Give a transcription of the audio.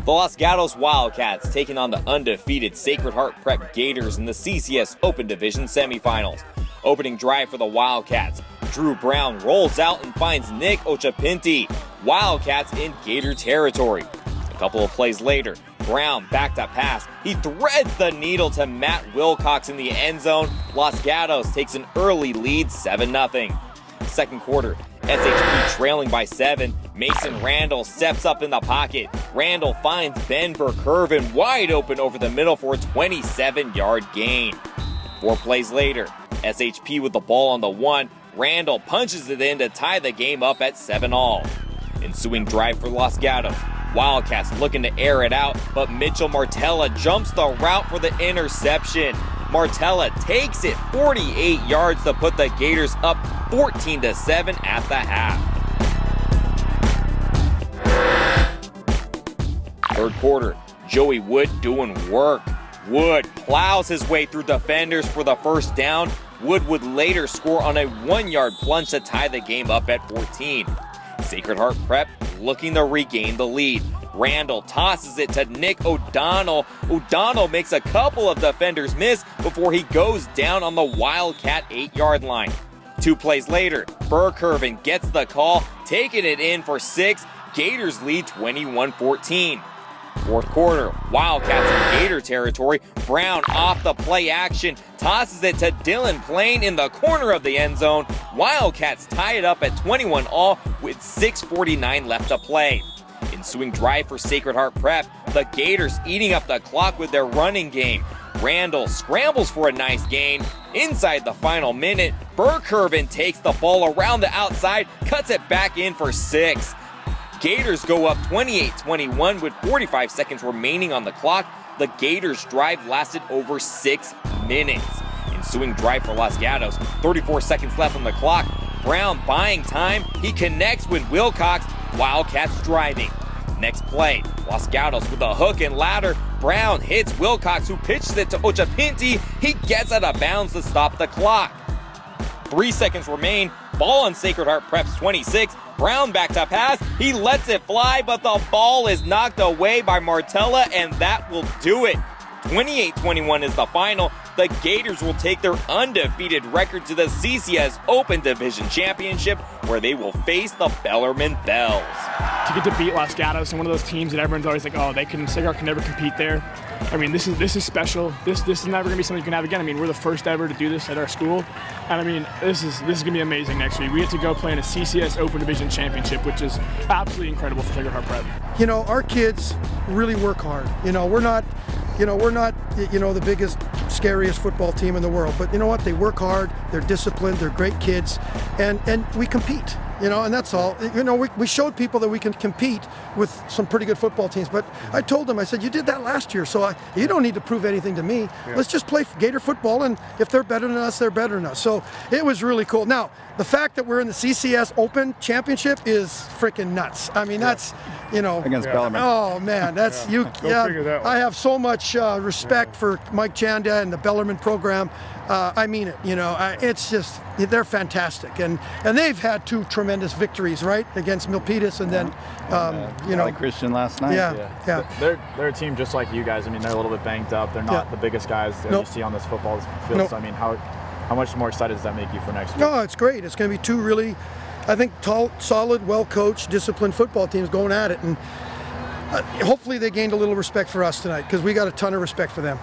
The Los Gatos Wildcats taking on the undefeated Sacred Heart Prep Gators in the CCS Open Division Semifinals. Opening drive for the Wildcats. Drew Brown rolls out and finds Nick Ochapinti. Wildcats in Gator territory. A couple of plays later, Brown backed up pass. He threads the needle to Matt Wilcox in the end zone. Los Gatos takes an early lead, 7-0. Second quarter, SHP trailing by 7. Mason Randall steps up in the pocket. Randall finds Ben Burkervin wide open over the middle for a 27-yard gain. 4 plays later, SHP with the ball on the 1. Randall punches it in to tie the game up at 7-all. Ensuing drive for Los Gatos. Wildcats looking to air it out, but Mitchell Martella jumps the route for the interception. Martella takes it 48 yards to put the Gators up 14-7 at the half. Third quarter, Joey Wood doing work. Wood plows his way through defenders for the first down. Wood would later score on a 1-yard plunge to tie the game up at 14. Sacred Heart Prep looking to regain the lead. Randall tosses it to Nick O'Donnell. O'Donnell makes a couple of defenders miss before he goes down on the Wildcat 8-yard line. 2 plays later, Burkervin gets the call, taking it in for 6. Gators lead 21-14. Fourth quarter, Wildcats in Gator territory. Brown off the play action, tosses it to Dylan Plain in the corner of the end zone. Wildcats tie it up at 21-all with 6:49 left to play. Ensuing drive for Sacred Heart Prep, the Gators eating up the clock with their running game. Randall scrambles for a nice gain. Inside the final minute, Burkervin takes the ball around the outside, cuts it back in for 6. Gators go up 28-21 with 45 seconds remaining on the clock. The Gators' drive lasted over 6 minutes. Ensuing drive for Los Gatos, 34 seconds left on the clock. Brown buying time. He connects with Wilcox. Wildcats driving. Next play, Los Gatos with a hook and ladder. Brown hits Wilcox, who pitches it to Ochapinti. He gets out of bounds to stop the clock. 3 seconds remain. Ball on Sacred Heart Prep's 26. Brown back to pass. He lets it fly, but the ball is knocked away by Martella, and that will do it. 28-21 is the final. The Gators will take their undefeated record to the CCS Open Division Championship, where they will face the Bellarmine Bells. To get to beat Los Gatos and one of those teams that everyone's always like, oh, Sacred Heart can never compete there. I mean, this is special. This is never going to be something you can have again. I mean, we're the first ever to do this at our school. And I mean, this is going to be amazing next week. We get to go play in a CCS Open Division Championship, which is absolutely incredible for Sacred Heart Prep. You know, our kids really work hard. You know, we're not the biggest, scariest football team in the world. But you know what? They work hard. They're disciplined. They're great kids. And we compete. You know, and that's all. You know, we showed people that we can compete with some pretty good football teams. But I told them, I said, you did that last year, so you don't need to prove anything to me. Yeah. Let's just play Gator football, and if they're better than us, they're better than us. So it was really cool. Now, the fact that we're in the CCS Open Championship is freaking nuts. I mean, that's, you know. Against Bellarmine. Oh, man, that's, I have so much respect for Mike Chanda and the Bellarmine program. I mean it, you know, it's just, they're fantastic. And they've had 2 tremendous victories, right? Against Milpitas and then, you know. Valley Christian last night. Yeah. They're a team just like you guys. I mean, they're a little bit banged up. They're not the biggest guys that you see on this football field. Nope. So, I mean, how much more excited does that make you for next week? No, it's great. It's going to be 2 really, I think, solid, well-coached, disciplined football teams going at it. And hopefully they gained a little respect for us tonight, because we got a ton of respect for them.